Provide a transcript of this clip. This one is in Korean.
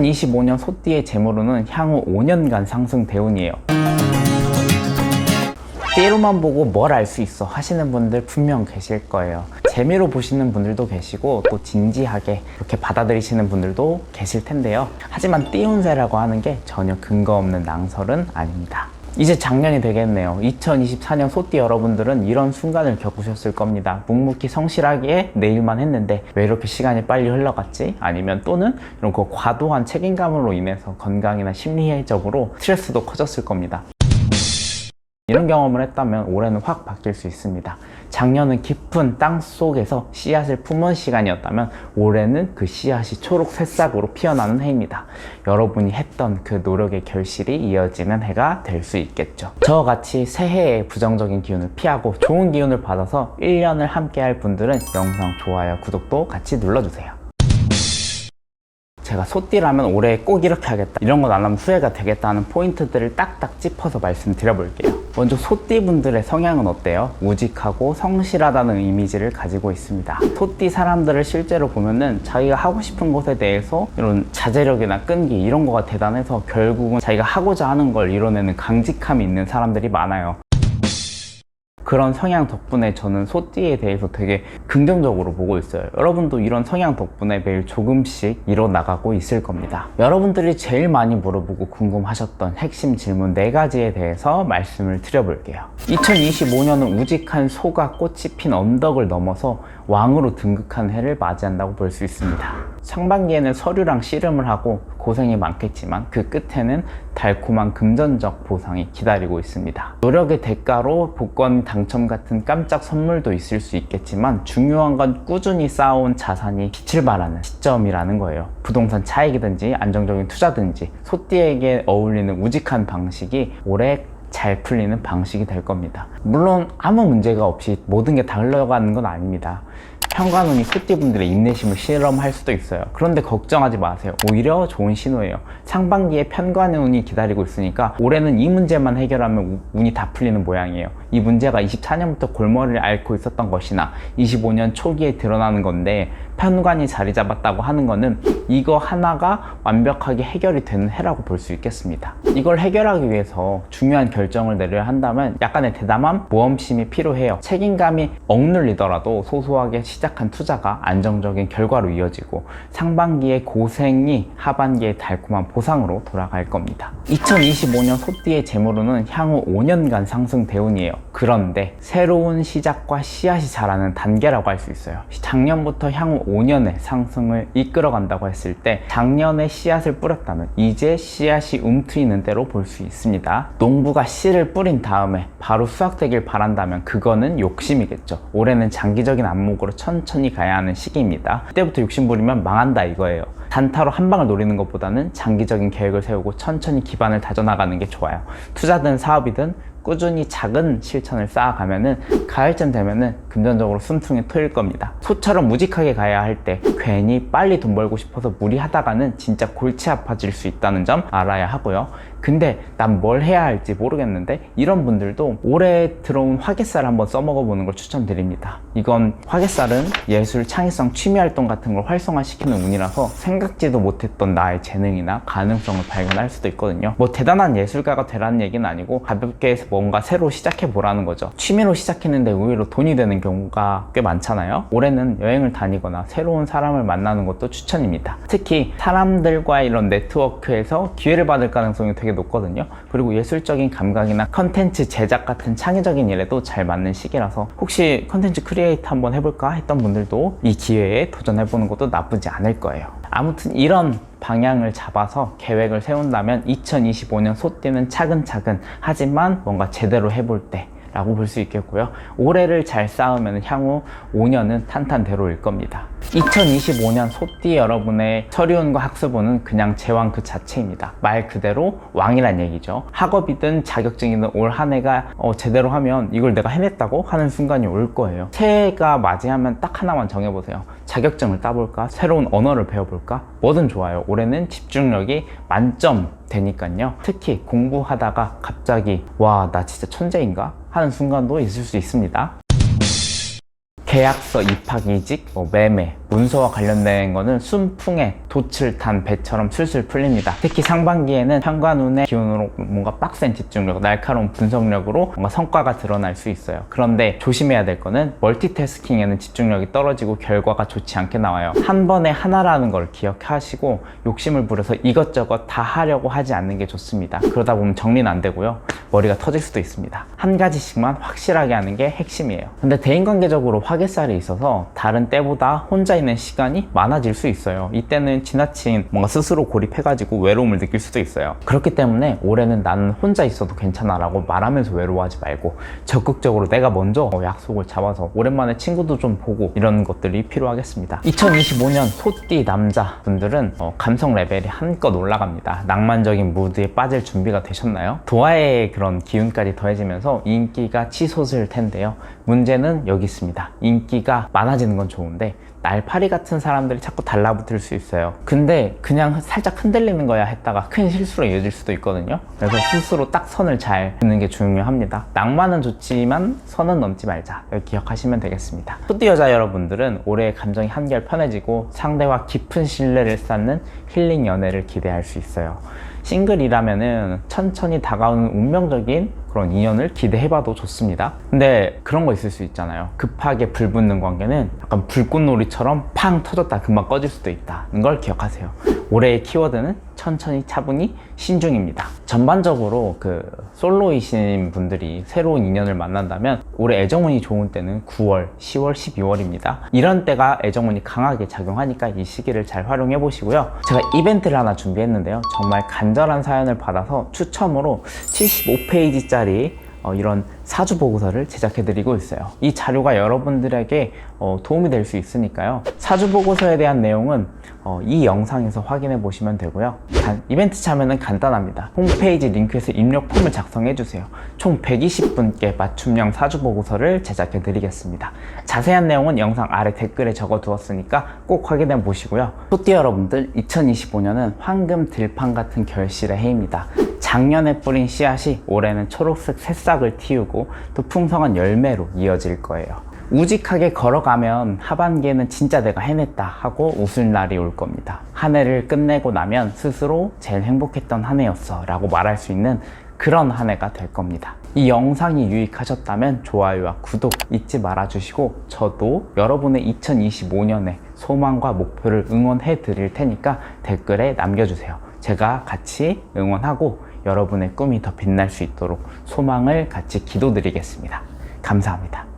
2025년 소띠의 재물운은 향후 5년간 상승 대운이에요. 띠로만 보고 뭘 알 수 있어 하시는 분들 분명 계실 거예요. 재미로 보시는 분들도 계시고 또 진지하게 이렇게 받아들이시는 분들도 계실 텐데요. 하지만 띠운세라고 하는 게 전혀 근거 없는 낭설은 아닙니다. 이제 작년이 되겠네요. 2024년 소띠 여러분들은 이런 순간을 겪으셨을 겁니다. 묵묵히 성실하게 내일만 했는데 왜 이렇게 시간이 빨리 흘러갔지? 아니면 또는 이런 그 과도한 책임감으로 인해서 건강이나 심리적으로 스트레스도 커졌을 겁니다. 이런 경험을 했다면 올해는 확 바뀔 수 있습니다. 작년은 깊은 땅 속에서 씨앗을 품은 시간이었다면 올해는 그 씨앗이 초록 새싹으로 피어나는 해입니다. 여러분이 했던 그 노력의 결실이 이어지는 해가 될 수 있겠죠. 저와 같이 새해의 부정적인 기운을 피하고 좋은 기운을 받아서 1년을 함께 할 분들은 영상 좋아요, 구독도 같이 눌러주세요. 제가 소띠라면 올해 꼭 이렇게 하겠다, 이런 건 안 하면 후회가 되겠다 하는 포인트들을 딱딱 짚어서 말씀드려 볼게요. 먼저 소띠 분들의 성향은 어때요? 우직하고 성실하다는 이미지를 가지고 있습니다. 소띠 사람들을 실제로 보면은 자기가 하고 싶은 것에 대해서 이런 자제력이나 끈기 이런 거가 대단해서 결국은 자기가 하고자 하는 걸 이뤄내는 강직함이 있는 사람들이 많아요. 그런 성향 덕분에 저는 소띠에 대해서 되게 긍정적으로 보고 있어요. 여러분도 이런 성향 덕분에 매일 조금씩 이뤄나가고 있을 겁니다. 여러분들이 제일 많이 물어보고 궁금하셨던 핵심 질문 4가지에 대해서 말씀을 드려볼게요. 2025년은 우직한 소가 꽃이 핀 언덕을 넘어서 왕으로 등극한 해를 맞이한다고 볼 수 있습니다. 상반기에는 서류랑 씨름을 하고 고생이 많겠지만 그 끝에는 달콤한 금전적 보상이 기다리고 있습니다. 노력의 대가로 복권 당첨 같은 깜짝 선물도 있을 수 있겠지만 중요한 건 꾸준히 쌓아온 자산이 빛을 발하는 시점이라는 거예요. 부동산 차익이든지 안정적인 투자든지 소띠에게 어울리는 우직한 방식이 올해 잘 풀리는 방식이 될 겁니다. 물론 아무 문제가 없이 모든 게 다 흘러가는 건 아닙니다. 편관운이 소띠분들의 인내심을 실험할 수도 있어요. 그런데 걱정하지 마세요. 오히려 좋은 신호예요. 상반기에 편관운이 기다리고 있으니까 올해는 이 문제만 해결하면 운이 다 풀리는 모양이에요. 이 문제가 24년부터 골머리를 앓고 있었던 것이나 25년 초기에 드러나는 건데 편관이 자리 잡았다고 하는 거는 이거 하나가 완벽하게 해결이 되는 해라고 볼 수 있겠습니다. 이걸 해결하기 위해서 중요한 결정을 내려야 한다면 약간의 대담한 모험심이 필요해요. 책임감이 억눌리더라도 소소하게 시작한 투자가 안정적인 결과로 이어지고 상반기의 고생이 하반기의 달콤한 보상으로 돌아갈 겁니다. 2025년 소띠의 재물운은 향후 5년간 상승 대운이에요. 그런데 새로운 시작과 씨앗이 자라는 단계라고 할 수 있어요. 작년부터 향후 5년의 상승을 이끌어 간다고 했을 때 작년에 씨앗을 뿌렸다면 이제 씨앗이 움트이는 때로 볼 수 있습니다. 농부가 씨를 뿌린 다음에 바로 수확되길 바란다면 그거는 욕심이겠죠. 올해는 장기적인 안목으로 천천히 가야 하는 시기입니다. 그때부터 욕심 부리면 망한다 이거예요. 단타로 한 방을 노리는 것보다는 장기적인 계획을 세우고 천천히 기반을 다져나가는 게 좋아요. 투자든 사업이든 꾸준히 작은 실천을 쌓아가면은 가을쯤 되면은 금전적으로 숨통이 트일 겁니다. 소처럼 무직하게 가야 할 때 괜히 빨리 돈 벌고 싶어서 무리하다가는 진짜 골치 아파질 수 있다는 점 알아야 하고요. 근데 난 뭘 해야 할지 모르겠는데 이런 분들도 올해 들어온 화개살 한번 써먹어 보는 걸 추천드립니다. 이건 화개살은 예술, 창의성, 취미활동 같은 걸 활성화시키는 운이라서 생각지도 못했던 나의 재능이나 가능성을 발견할 수도 있거든요. 뭐 대단한 예술가가 되라는 얘기는 아니고 가볍게 뭔가 새로 시작해 보라는 거죠. 취미로 시작했는데 의외로 돈이 되는 경우가 꽤 많잖아요. 올해는 여행을 다니거나 새로운 사람을 만나는 것도 추천입니다. 특히 사람들과 이런 네트워크에서 기회를 받을 가능성이 되게 높거든요. 그리고 예술적인 감각이나 컨텐츠 제작 같은 창의적인 일에도 잘 맞는 시기라서 혹시 컨텐츠 크리에이터 한번 해볼까 했던 분들도 이 기회에 도전해보는 것도 나쁘지 않을 거예요. 아무튼 이런 방향을 잡아서 계획을 세운다면 2025년 소띠는 차근차근 하지만 뭔가 제대로 해볼 때 라고 볼 수 있겠고요. 올해를 잘 쌓으면 향후 5년은 탄탄대로일 겁니다. 2025년 소띠 여러분의 서류운과 학습운은 그냥 제왕 그 자체입니다. 말 그대로 왕이란 얘기죠. 학업이든 자격증이든 올 한 해가 제대로 하면 이걸 내가 해냈다고 하는 순간이 올 거예요. 새해가 맞이하면 딱 하나만 정해보세요. 자격증을 따볼까? 새로운 언어를 배워볼까? 뭐든 좋아요. 올해는 집중력이 만점 되니까요. 특히 공부하다가 갑자기 와, 나 진짜 천재인가? 하는 순간도 있을 수 있습니다. 계약서, 입학, 이직, 매매, 문서와 관련된 거는 순풍에 돛을 탄 배처럼 술술 풀립니다. 특히 상반기에는 현관운의 기운으로 뭔가 빡센 집중력, 날카로운 분석력으로 뭔가 성과가 드러날 수 있어요. 그런데 조심해야 될 거는 멀티태스킹에는 집중력이 떨어지고 결과가 좋지 않게 나와요. 한 번에 하나라는 걸 기억하시고 욕심을 부려서 이것저것 다 하려고 하지 않는 게 좋습니다. 그러다 보면 정리는 안 되고요. 머리가 터질 수도 있습니다. 한 가지씩만 확실하게 하는 게 핵심이에요. 근데 대인관계적으로 화개살이 있어서 다른 때보다 혼자 있는 시간이 많아질 수 있어요. 이때는 지나친 뭔가 스스로 고립해가지고 외로움을 느낄 수도 있어요. 그렇기 때문에 올해는 나는 혼자 있어도 괜찮아 라고 말하면서 외로워하지 말고 적극적으로 내가 먼저 약속을 잡아서 오랜만에 친구도 좀 보고 이런 것들이 필요하겠습니다. 2025년 소띠 남자분들은 감성 레벨이 한껏 올라갑니다. 낭만적인 무드에 빠질 준비가 되셨나요? 도화의 그런 기운까지 더해지면서 인기가 치솟을 텐데요. 문제는 여기 있습니다. 인기가 많아지는 건 좋은데 날파리 같은 사람들이 자꾸 달라붙을 수 있어요. 근데 그냥 살짝 흔들리는 거야 했다가 큰 실수로 이어질 수도 있거든요. 그래서 스스로 딱 선을 잘 긋는 게 중요합니다. 낭만은 좋지만 선은 넘지 말자, 여기 기억하시면 되겠습니다. 소띠 여자 여러분들은 올해 감정이 한결 편해지고 상대와 깊은 신뢰를 쌓는 힐링 연애를 기대할 수 있어요. 싱글이라면은 천천히 다가오는 운명적인 그런 인연을 기대해봐도 좋습니다. 근데 그런 거 있을 수 있잖아요. 급하게 불붙는 관계는 약간 불꽃놀이처럼 팡 터졌다 금방 꺼질 수도 있다는 걸 기억하세요. 올해의 키워드는 천천히 차분히 신중입니다. 전반적으로 솔로이신 분들이 새로운 인연을 만난다면 올해 애정운이 좋은 때는 9월, 10월, 12월입니다. 이런 때가 애정운이 강하게 작용하니까 이 시기를 잘 활용해 보시고요. 제가 이벤트를 하나 준비했는데요. 정말 간절한 사연을 받아서 추첨으로 75페이지짜리 이런 사주 보고서를 제작해 드리고 있어요. 이 자료가 여러분들에게 도움이 될 수 있으니까요. 사주 보고서에 대한 내용은 이 영상에서 확인해 보시면 되고요. 이벤트 참여는 간단합니다. 홈페이지 링크에서 입력 폼을 작성해 주세요. 총 120분께 맞춤형 사주 보고서를 제작해 드리겠습니다. 자세한 내용은 영상 아래 댓글에 적어 두었으니까 꼭 확인해 보시고요. 소띠 여러분들, 2025년은 황금 들판 같은 결실의 해입니다. 작년에 뿌린 씨앗이 올해는 초록색 새싹을 틔우고 또 풍성한 열매로 이어질 거예요. 우직하게 걸어가면 하반기에는 진짜 내가 해냈다 하고 웃을 날이 올 겁니다. 한 해를 끝내고 나면 스스로 제일 행복했던 한 해였어 라고 말할 수 있는 그런 한 해가 될 겁니다. 이 영상이 유익하셨다면 좋아요와 구독 잊지 말아주시고 저도 여러분의 2025년의 소망과 목표를 응원해 드릴 테니까 댓글에 남겨주세요. 제가 같이 응원하고 여러분의 꿈이 더 빛날 수 있도록 소망을 같이 기도드리겠습니다. 감사합니다.